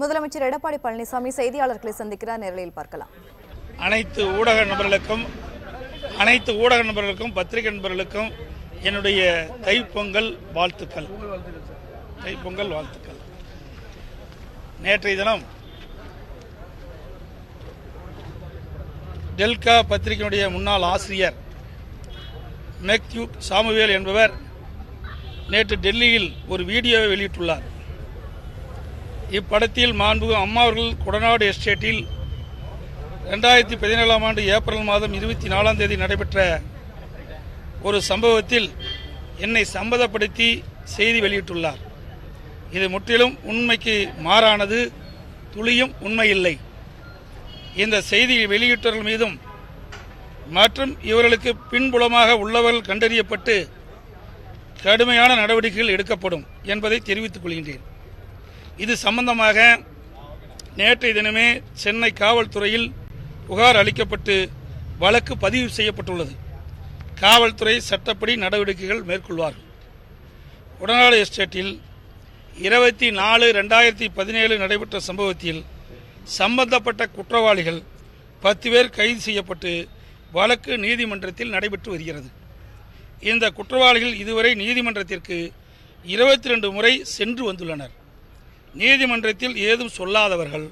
முதலமைச்சர் எடப்பாடி பழனிசாமி செய்தியாளர்களை சந்திக்கிறார். நேரலையில் பார்க்கலாம். அனைத்து ஊடக நண்பர்களுக்கும் பத்திரிகை நண்பர்களுக்கும் என்னுடைய தைப்பொங்கல் வாழ்த்துக்கள். நேற்றைய தினம் டெல்கா பத்திரிகையினுடைய முன்னாள் ஆசிரியர் மேத்யூ சாமுவேல் என்பவர் நேற்று டெல்லியில் ஒரு வீடியோவை வெளியிட்டுள்ளார். இப்படத்தில் மாண்புமிகு அம்மா அவர்கள் கொடநாடு எஸ்டேட்டில் 2017ஆம் ஆண்டு ஏப்ரல் மாதம் 24ஆம் தேதி நடைபெற்ற ஒரு சம்பவத்தில் என்னை சம்மதப்படுத்தி செய்தி வெளியிட்டுள்ளார். இது முற்றிலும் உண்மைக்கு மாறானது, துளியும் உண்மையில்லை. இந்த செய்தியை வெளியிட்டவர்கள் மீதும் மற்றும் இவர்களுக்கு பின்புலமாக உள்ளவர்கள் கண்டறியப்பட்டு கடுமையான நடவடிக்கைகள் எடுக்கப்படும் என்பதை தெரிவித்துக் கொள்கின்றேன். இது சம்பந்தமாக நேற்றைய தினமே சென்னை காவல்துறையில் புகார் அளிக்கப்பட்டு வழக்கு பதிவு செய்யப்பட்டுள்ளது. காவல்துறை சட்டப்படி நடவடிக்கைகள் மேற்கொள்வார்கள். கொடநாடு எஸ்டேட்டில் 24/2017 நடைபெற்ற சம்பவத்தில் சம்பந்தப்பட்ட குற்றவாளிகள் 10 பேர் கைது செய்யப்பட்டு வழக்கு நீதிமன்றத்தில் நடைபெற்று வருகிறது. இந்த குற்றவாளிகள் இதுவரை நீதிமன்றத்திற்கு 22 முறை சென்று வந்துள்ளனர். நீதிமன்றத்தில் ஏதும் சொல்லாதவர்கள்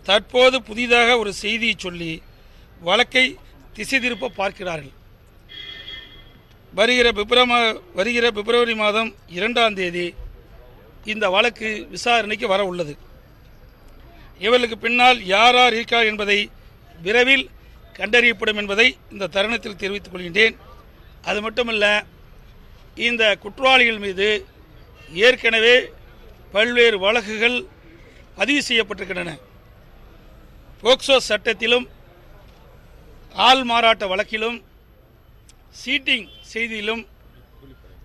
தற்போது புதிதாக ஒரு செய்தியை சொல்லி வழக்கை திசை திருப்ப பார்க்கிறார்கள். வருகிற பிப்ரவரி மாதம் 2ஆம் தேதி இந்த வழக்கு விசாரணைக்கு வர உள்ளது. இவர்களுக்கு பின்னால் யார் யார் இருக்கிறார் என்பதை விரைவில் கண்டறியப்படும் என்பதை இந்த தருணத்தில் தெரிவித்துக் கொள்கின்றேன். அது மட்டுமல்ல, இந்த குற்றவாளிகள் மீது ஏற்கனவே பல்வேறு வழக்குகள் பதிவு செய்யப்பட்டிருக்கின்றன. போக்சோ சட்டத்திலும், ஆள் மாறாட்ட வழக்கிலும், சீட்டிங் செய்தியிலும்,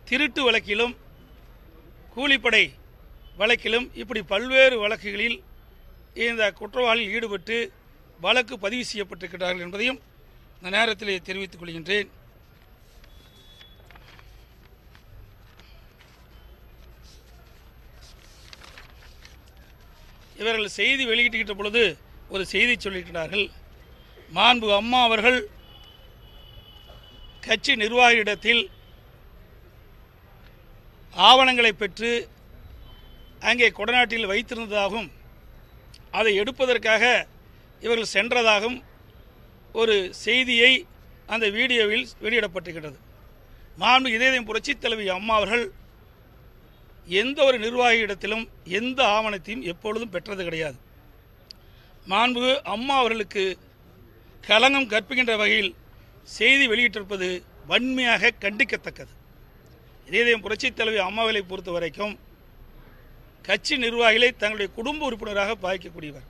திருட்டு வழக்கிலும், கூலிப்படை வழக்கிலும், இப்படி பல்வேறு வழக்குகளில் இந்த குற்றவாளிகள் ஈடுபட்டு வழக்கு பதிவு செய்யப்பட்டிருக்கிறார்கள் என்பதையும் இந்த நேரத்தில் தெரிவித்துக் கொள்கின்றேன். இவர்கள் செய்தி வெளியிட்டுகின்ற பொழுது ஒரு செய்தி சொல்லியிருக்கிறார்கள். மாண்புமிகு அம்மா அவர்கள் கட்சி நிர்வாகியிடத்தில் ஆவணங்களை பெற்று அங்கே கொடநாட்டில் வைத்திருந்ததாகவும் அதை எடுப்பதற்காக இவர்கள் சென்றதாகவும் ஒரு செய்தியை அந்த வீடியோவில் வெளியிடப்பட்டிருக்கிறது. மாண்புமிகு இதயம் புரட்சித் தலைவி அம்மா அவர்கள் எந்த ஒரு நிர்வாகியிடத்திலும் எந்த ஆவணத்தையும் எப்பொழுதும் பெற்றது கிடையாது. மாண்புமிகு அம்மா அவர்களுக்கு களங்கம் கற்பிக்கின்ற வகையில் செய்தி வெளியிட்டிருப்பது வன்மையாக கண்டிக்கத்தக்கது. இதயம் புரட்சித் தலைவி அம்மாவை பொறுத்த வரைக்கும் கட்சி நிர்வாகிகளை தங்களுடைய குடும்ப உறுப்பினராக பாதிக்கக்கூடியவர்,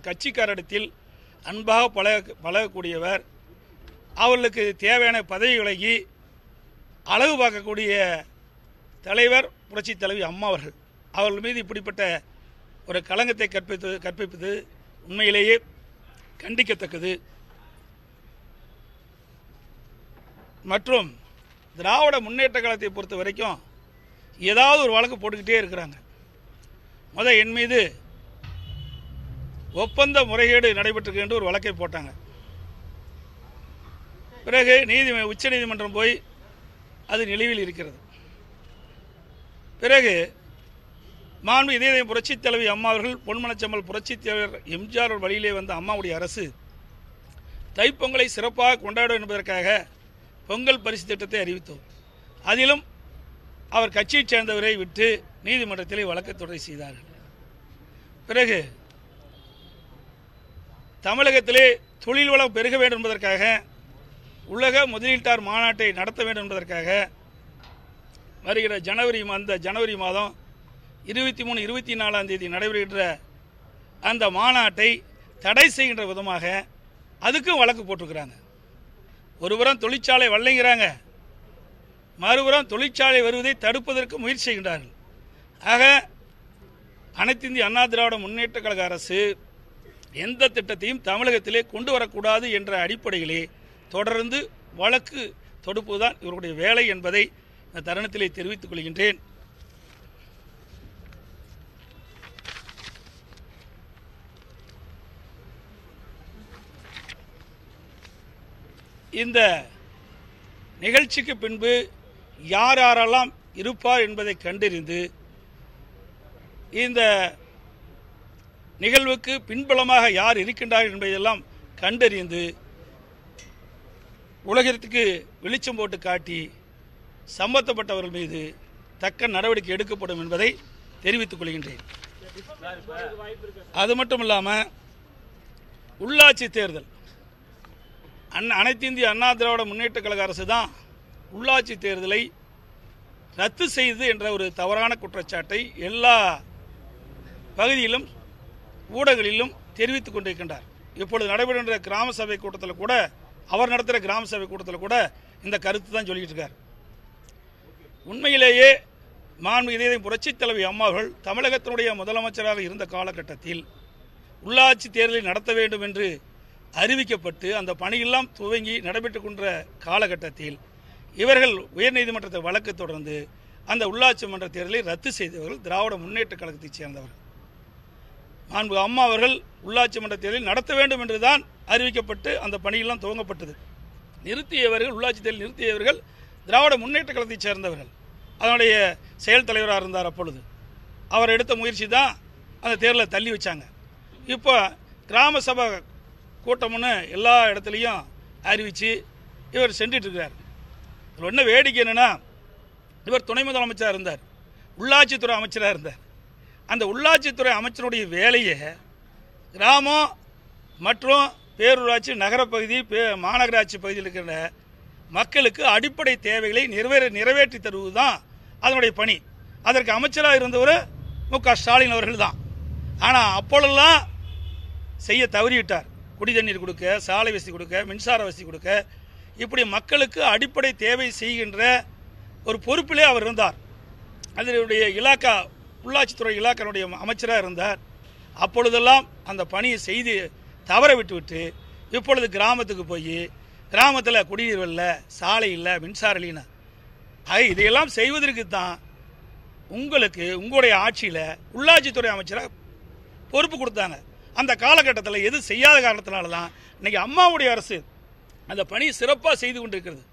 கட்சிக்காரிடத்தில் அன்பாக பழகக்கூடியவர், அவர்களுக்கு தேவையான பதவிகளை அழகு பார்க்கக்கூடிய தலைவர் புரட்சித் தலைவி அம்மா அவர்கள். அவர்கள் மீது இப்படிப்பட்ட ஒரு களங்கத்தை கற்பிப்பது உண்மையிலேயே கண்டிக்கத்தக்கது. மற்றும் திராவிட முன்னேற்ற கழகத்தை பொறுத்த வரைக்கும் ஏதாவது ஒரு வழக்கு போட்டுக்கிட்டே இருக்கிறாங்க. என் மீது ஒப்பந்த முறைகேடு நடைபெற்றிருக்கு என்று ஒரு வழக்கை போட்டாங்க. பிறகு உச்ச நீதிமன்றம் போய் அது நிலுவையில் இருக்கிறது. பிறகு மாண்பு இதயம் புரட்சித் தலைவி அம்மா அவர்கள், பொன்மனச்செம்மல் புரட்சித் தலைவர் எம்ஜிஆர் வழியிலே வந்த அம்மாவுடைய அரசு தைப்பொங்கலை சிறப்பாக கொண்டாடும் என்பதற்காக பொங்கல் பரிசு திட்டத்தை அறிவித்தோம். அதிலும் அவர் கட்சியைச் சேர்ந்தவரை விட்டு நீதிமன்றத்திலே வழக்கு தொடர் செய்தார்கள். பிறகு தமிழகத்திலே தொழில் வளம் பெருக வேண்டும் என்பதற்காக உலக முதலீட்டாளர் மாநாட்டை நடத்த வேண்டும் என்பதற்காக வருகிற ஜனவரி மாதம் 23, 24ஆம் தேதி நடைபெறுகின்ற அந்த மாநாட்டை தடை செய்கின்ற விதமாக அதுக்கும் வழக்கு போட்டிருக்கிறாங்க. ஒருபுறம் தொழிற்சாலை வழங்குகிறாங்க, மறுபுறம் தொழிற்சாலை வருவதை தடுப்பதற்கு முயற்சி செய்கின்றார்கள். ஆக அனைத்து இந்திய அண்ணா திராவிட முன்னேற்ற கழக அரசு எந்த திட்டத்தையும் தமிழகத்திலே கொண்டு வரக்கூடாது என்ற அடிப்படையிலே தொடர்ந்து வழக்கு தொடுப்பதுதான் இவருடைய வேலை என்பதை இந்த தருணத்திலே தெரிவித்துக் கொள்கின்றேன். இந்த நிகழ்ச்சிக்கு பின்பு யார் யாரெல்லாம் இருப்பார் என்பதை கண்டறிந்து இந்த நிகழ்வுக்கு பின்புலமாக யார் இருக்கின்றார் என்பதையெல்லாம் கண்டறிந்து உலகத்திற்கு வெளிச்சம் போட்டு காட்டி சம்பந்தப்பட்டவர்கள் மீது தக்க நடவடிக்கை எடுக்கப்படும் என்பதை தெரிவித்துக் கொள்கின்றேன். அது மட்டும் இல்லாமல் உள்ளாட்சி தேர்தல் அனைத்து இந்திய அண்ணா திராவிட முன்னேற்ற கழக அரசு தான் உள்ளாட்சி தேர்தலை ரத்து செய்து என்ற ஒரு தவறான குற்றச்சாட்டை எல்லா பகுதியிலும் ஊடகங்களிலும் தெரிவித்துக் கொண்டிருக்கின்றார். இப்பொழுது நடைபெறுகின்ற கிராம சபை கூட்டத்தில் கூட அவர் நடத்துகிற கிராம சபை கூட்டத்தில் கூட இந்த கருத்து தான் சொல்லிட்டு இருக்கார். உண்மையிலேயே மாண்புமிகு புரட்சித் தலைவி அம்மாவர்கள் தமிழகத்தினுடைய முதலமைச்சராக இருந்த காலகட்டத்தில் உள்ளாட்சி தேர்தலை நடத்த வேண்டும் என்று அறிவிக்கப்பட்டு அந்த பணியெல்லாம் துவங்கி நடைபெற்றுக் கொண்ட காலகட்டத்தில் இவர்கள் உயர்நீதிமன்றத்தை வழக்கு தொடர்ந்து அந்த உள்ளாட்சி மன்ற தேர்தலை ரத்து செய்தவர்கள் திராவிட முன்னேற்ற கழகத்தைச் சேர்ந்தவர்கள். மாண்பு அம்மா அவர்கள் உள்ளாட்சி மன்ற தேர்தலை நடத்த வேண்டும் என்றுதான் அறிவிக்கப்பட்டு அந்த பணியெல்லாம் துவங்கப்பட்டது. நிறுத்தியவர்கள் உள்ளாட்சி தேர்தல் நிறுத்தியவர்கள் திராவிட முன்னேற்ற கழகத்தைச் சேர்ந்தவர்கள். அதனுடைய செயல் தலைவராக இருந்தார். அப்பொழுது அவர் எடுத்த முயற்சி தான் அந்த தேர்தலை தள்ளி வச்சாங்க. இப்போ கிராம சபை கூட்டம்னு எல்லா இடத்துலையும் அறிவித்து இவர் சென்றுட்டுருக்கிறார். இதில் என்ன வேடிக்கை என்னென்னா, இவர் துணை முதலமைச்சராக இருந்தார், உள்ளாட்சித்துறை அமைச்சராக இருந்தார். அந்த உள்ளாட்சித்துறை அமைச்சருடைய வேலையை கிராமம் மற்றும் பேரூராட்சி நகரப்பகுதி மாநகராட்சி பகுதியில் இருக்கிற மக்களுக்கு அடிப்படை தேவைகளை நிறைவேற்றி தருவது தான் அதனுடைய பணி. அதற்கு அமைச்சராக இருந்தவர் மு.க. ஸ்டாலின் அவர்கள் தான். ஆனால் அப்பொழுதெல்லாம் செய்ய தவறிவிட்டார். குடி தண்ணீர் கொடுக்க, சாலை வசதி கொடுக்க, மின்சார வசதி கொடுக்க, இப்படி மக்களுக்கு அடிப்படை தேவை செய்கின்ற ஒரு பொறுப்பிலே அவர் இருந்தார். அதனுடைய இலாக்கா உள்ளாட்சித்துறை இலாக்காவுடைய அமைச்சராக இருந்தார். அப்பொழுதெல்லாம் அந்த பணியை செய்து தவற விட்டுவிட்டு இப்பொழுது கிராமத்துக்கு போய் கிராமத்தில் குடிநீர் இல்லை, சாலை இல்லை, மின்சாரம் இல்லைன்னா இதையெல்லாம் செய்வதற்கு தான் உங்களுக்கு உங்களுடைய ஆட்சியில் உள்ளாட்சித்துறை அமைச்சராக பொறுப்பு கொடுத்தாங்க. அந்த காலகட்டத்தில் எது செய்யாத காரணத்தினால தான் இன்றைக்கி அம்மாவுடைய அரசு அந்த பணி சிறப்பாக செய்து கொண்டிருக்கிறது.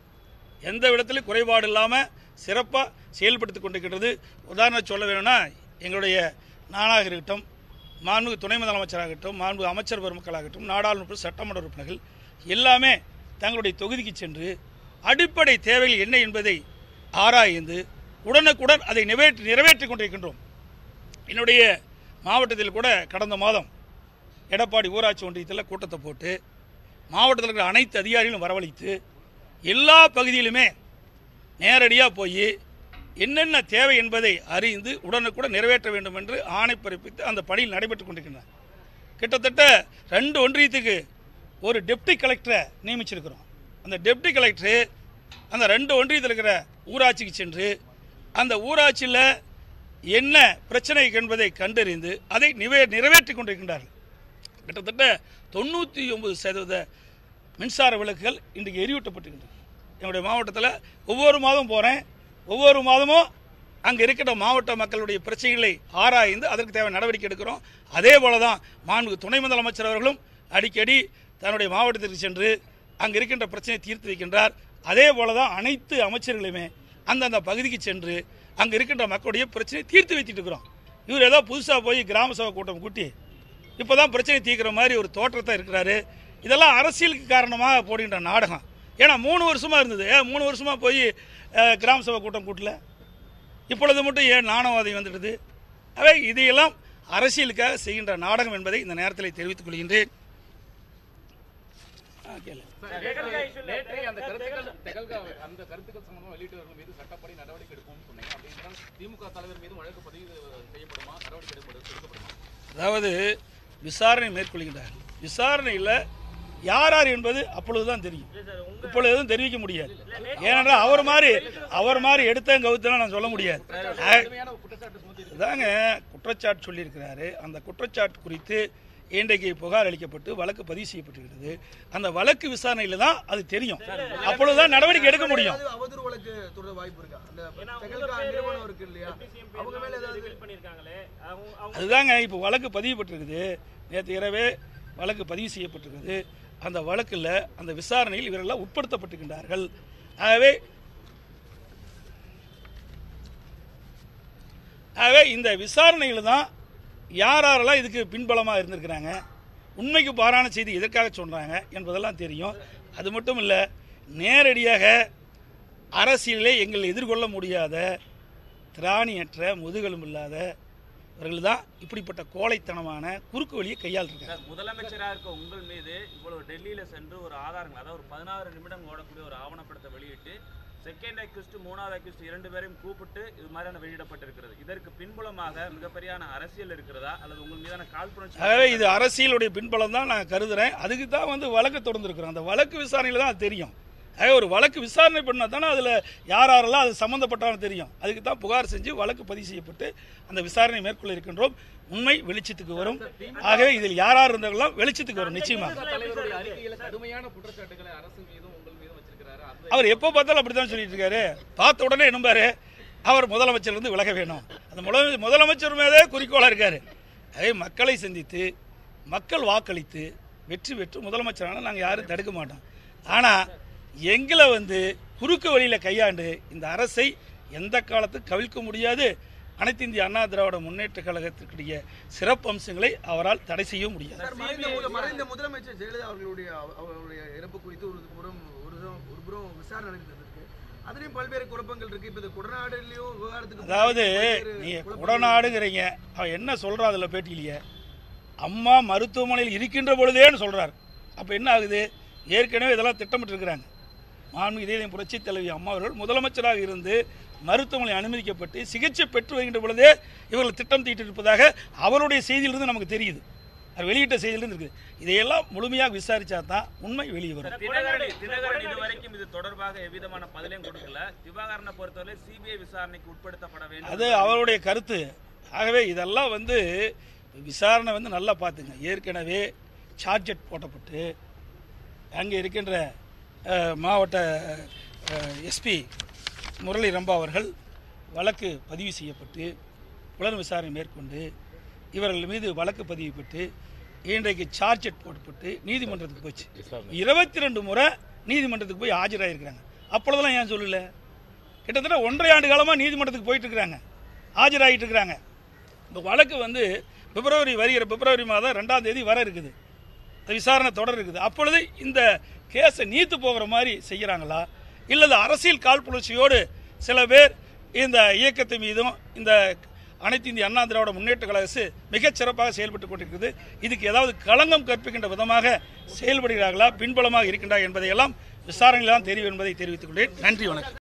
எந்த விதத்திலும் குறைபாடு இல்லாமல் சிறப்பாக செயல்படுத்தி கொண்டிருக்கிறது. உதாரணம் சொல்ல வேணும்னா, எங்களுடைய நானாக இருக்கட்டும், மாண்புமிகு துணை முதலமைச்சராகட்டும், மாண்புமிகு அமைச்சர் பெருமக்களாகட்டும், நாடாளுமன்ற சட்டமன்ற உறுப்பினர்கள் எல்லாமே தங்களுடைய தொகுதிக்கு சென்று அடிப்படை தேவைகள் என்ன என்பதை ஆராய்ந்து உடனுக்குடன் அதை நிறைவேற்றி கொண்டிருக்கின்றோம். என்னுடைய மாவட்டத்தில் கூட கடந்த மாதம் எடப்பாடி ஊராட்சி ஒன்றியத்தில் கூட்டத்தை போட்டு மாவட்டத்தில் இருக்கிற அனைத்து அதிகாரிகளும் வரவழைத்து எல்லா பகுதியிலுமே நேரடியாக போய் என்னென்ன தேவை என்பதை அறிந்து உடனுக்குடன் நிறைவேற்ற வேண்டும் என்று ஆணை பிறப்பித்து அந்த பணியில் நடைபெற்றுக் கொண்டிருக்கின்றனர். கிட்டத்தட்ட 2 ஒன்றியத்துக்கு ஒரு டெப்டி கலெக்டரை நியமிச்சிருக்கிறோம். அந்த டெப்டி கலெக்டரு அந்த 2 ஒன்றியத்தில் இருக்கிற ஊராட்சிக்கு சென்று அந்த ஊராட்சியில் என்ன பிரச்சனை என்பதை கண்டறிந்து அதை நிறைவேற்றி கொண்டிருக்கின்றார்கள். கிட்டத்தட்ட 99% மின்சார விளக்குகள் இன்றைக்கு எரியூட்டப்பட்டிருக்கின்றன. என்னுடைய மாவட்டத்தில் ஒவ்வொரு மாதம் போகிறேன், ஒவ்வொரு மாதமும் அங்கே இருக்கிற மாவட்ட மக்களுடைய பிரச்சனைகளை ஆராய்ந்து அதற்கு தேவை நடவடிக்கை எடுக்கிறோம். அதே போல தான் மாண்புமிகு துணை முதலமைச்சர் அவர்களும் அடிக்கடி தன்னுடைய மாவட்டத்திற்கு சென்று அங்கே இருக்கின்ற பிரச்சனையை தீர்த்து வைக்கின்றார். அதே போல தான் அனைத்து அமைச்சர்களுமே அந்தந்த பகுதிக்கு சென்று அங்கே இருக்கின்ற மக்களுடைய பிரச்சனையை தீர்த்து வைத்துட்டு இருக்கிறோம். இவர் ஏதோ புதுசாக போய் கிராம சபை கூட்டம் கூட்டி இப்போ தான் பிரச்சனை தீர்க்கிற மாதிரி ஒரு தோற்றத்தை இருக்கிறாரு. இதெல்லாம் அரசியலுக்கு காரணமாக போடுகின்ற நாடகம். ஏன்னா 3 வருஷமாக இருந்தது, 3 வருஷமாக போய் கிராம சபை கூட்டம் கூட்டல, இப்பொழுது மட்டும் ஏன் நாணவாதி வந்துடுது? அவை இதையெல்லாம் அரசியலுக்காக செய்கின்ற நாடகம் என்பதை இந்த நேரத்தில் தெரிவித்துக் கொள்கின்றேன். அதாவது விசாரணை மேற்கொள்கின்றார். விசாரணையில் யார் யார் என்பது அப்பொழுதுதான் தெரியும், இப்பொழுது எதுவும் தெரிவிக்க முடியாது. ஏனென்றால் அவர் மாதிரி எடுத்த கவுத்தெல்லாம் நான் சொல்ல முடியாது. இதாங்க குற்றச்சாட்டு சொல்லியிருக்கிறாரு. அந்த குற்றச்சாட்டு குறித்து இன்றைக்கு புகார் அளிக்கப்பட்டு வழக்கு பதிவு செய்யப்பட்டிருக்கிறது. அந்த வழக்கு விசாரணையில் தான் அது தெரியும், அப்பொழுதுதான் நடவடிக்கை எடுக்க முடியும். அதுதாங்க இப்போ வழக்கு பதிவு பட்டிருக்குது. நேற்று இரவே வழக்கு பதிவு செய்யப்பட்டிருக்கிறது. அந்த வழக்கில் அந்த விசாரணையில் இவர்களெல்லாம் உட்படுத்தப்பட்டிருக்கின்றார்கள். ஆகவே இந்த விசாரணையில் தான் யாரெல்லாம் இதுக்கு பின்பலமாக இருந்திருக்கிறாங்க, உண்மைக்கு பாரான செய்தி எதற்காக சொல்கிறாங்க என்பதெல்லாம் தெரியும். அது மட்டும் இல்லை, நேரடியாக அரசியலே எங்கள் எதிர்கொள்ள முடியாத திராணியற்ற முதுகெலும் இல்லாத இவர்கள் தான் இப்படிப்பட்ட கோழைத்தனமான குறுக்கு வழியை கையாளுறாங்க. முதலமைச்சராக இருக்க உங்கள் மீது இவ்வளவு டெல்லியில் சென்று ஒரு ஆதாரங்கள், அதாவது ஒரு 16 நிமிடம் ஓடக்கூடிய ஒரு ஆவணப்படத்தை வெளியிட்டு செகண்ட் அக்யூஸ்ட் 3வது அக்யூஸ்ட் 2 பேரையும் கூப்பிட்டு இது மாதிரியான வெளியிடப்பட்டிருக்கிறது. இதற்கு பின்புலமாக மிகப்பெரியான அரசியல் இருக்கிறதா அல்லது உங்கள் மீதான காழ்ப்புணர்ச்சி? ஆகவே இது அரசியலுடைய பின்புலம் தான் நான் கருதுறேன். அதுக்கு தான் வழக்கு தொடர்ந்துருக்கிறோம். அந்த வழக்கு விசாரணையில் தான் அது தெரியும். ஒரு வழக்கு விசாரணை பண்ணால் தானே அதில் யாரெல்லாம் அது சம்மந்தப்பட்டாலும் தெரியும். அதுக்கு தான் புகார் செஞ்சு வழக்கு பதிவு செய்யப்பட்டு அந்த விசாரணை மேற்கொள்ள இருக்கின்றோம். உண்மை வெளிச்சத்துக்கு வரும். ஆகவே இதில் யார் இருந்தவர்களாம் வெளிச்சத்துக்கு வரும். நிச்சயமாக அவர் எப்போ பார்த்தாலும் அப்படித்தான் சொல்லிட்டு இருக்காரு. பார்த்த உடனே நம்பாரு அவர் முதலமைச்சர் விலக வேணும். அந்த முதலமைச்சர் மேலே குறிக்கோளாக இருக்காரு. அதே மக்களை சந்தித்து மக்கள் வாக்களித்து வெற்றி பெற்று முதலமைச்சரான நாங்கள் யாரும் தடுக்க மாட்டோம். ஆனால் எங்களை குறுக்கு வழியில் கையாண்டு இந்த அரசை எந்த காலத்துக்கு கவிழ்க்க முடியாது. அனைத்து இந்திய அண்ணா திராவிட முன்னேற்ற கழகத்திற்குரிய சிறப்பு அம்சங்களை அவரால் தடை செய்ய முடியாது. மறைந்த முதலமைச்சர் ஜெயலலிதா அவர்களுடைய இறப்பு குறித்து ஒரு புறம் விசாரணை நடந்திருக்கு. அதுலயும் பல்வேறு குழப்பங்கள் இருக்கு. இப்ப குடநாடுலயும் விவகாரத்துக்கு, அதாவது நீங்க குடநாடுங்கிறீங்க, அவன் என்ன சொல்றா அதுல பேட்டியிலேயே அம்மா மருத்துவமனையில் இருக்கின்ற பொழுதேன்னு சொல்றாரு. அப்ப என்ன ஆகுது? ஏற்கனவே இதெல்லாம் திட்டமிட்டு இருக்கிறாங்க. மாண்புமிகு இதயம் புரட்சி தலைவி அம்மா அவர்கள் முதலமைச்சராக இருந்து மருத்துவமனை அனுமதிக்கப்பட்டு சிகிச்சை பெற்று வருகின்ற பொழுதே இவர்கள் திட்டம் தீட்டிருப்பதாக அவருடைய செய்தியிலிருந்து நமக்கு தெரியுது. அவர் வெளியிட்ட செய்தியிலிருந்து இருக்குது. இதையெல்லாம் முழுமையாக விசாரிச்சா தான் உண்மை வெளியே வரும். தினகரன் இதுவரைக்கும் இது தொடர்பாக எவ்விதமான பதிலையும் கொடுக்கல. திவாகரனை பொறுத்தவரை சிபிஐ விசாரணைக்கு உட்படுத்தப்பட வேண்டும், அது அவருடைய கருத்து. ஆகவே இதெல்லாம் விசாரணை நல்லா பார்த்துங்க. ஏற்கனவே சார்ஜெட் போட்டப்பட்டு அங்கே இருக்கின்ற மாவட்ட எஸ்பி முரளி ரம்பா அவர்கள் வழக்கு பதிவு செய்யப்பட்டு புலன் விசாரணை மேற்கொண்டு இவர்கள் மீது வழக்கு பதிவு பெற்று இன்றைக்கு சார்ஜெட் போடப்பட்டு நீதிமன்றத்துக்கு போச்சு. 22 முறை நீதிமன்றத்துக்கு போய் ஆஜராகிருக்கிறாங்க. அப்பொழுதெல்லாம் ஏன் சொல்லல? கிட்டத்தட்ட 1.5 ஆண்டு காலமாக நீதிமன்றத்துக்கு போயிட்டு இருக்கிறாங்க, ஆஜராகிட்டு இருக்கிறாங்க. இந்த வழக்கு வருகிற பிப்ரவரி மாதம் 2ஆம் தேதி வர இருக்குது. விசாரணை தொடர் இருக்குது. அப்பொழுது இந்த கேஸை நீத்து போகிற மாதிரி செய்கிறாங்களா, இல்லது அரசியல் காழ்ப்புணர்ச்சியோடு சில பேர் இந்த இயக்கத்தை மீதும் இந்த அனைத்து இந்திய அண்ணா திராவிட முன்னேற்ற கழக மிகச் சிறப்பாக செயல்பட்டுக் கொண்டிருக்கிறது. இதுக்கு ஏதாவது களங்கம் கற்பிக்கின்ற விதமாக செயல்படுகிறார்களா, பின்புலமாக இருக்கின்றா என்பதையெல்லாம் விசாரணையில் தான் தெரியும் என்பதை தெரிவித்துக் கொள்கிறேன். நன்றி, வணக்கம்.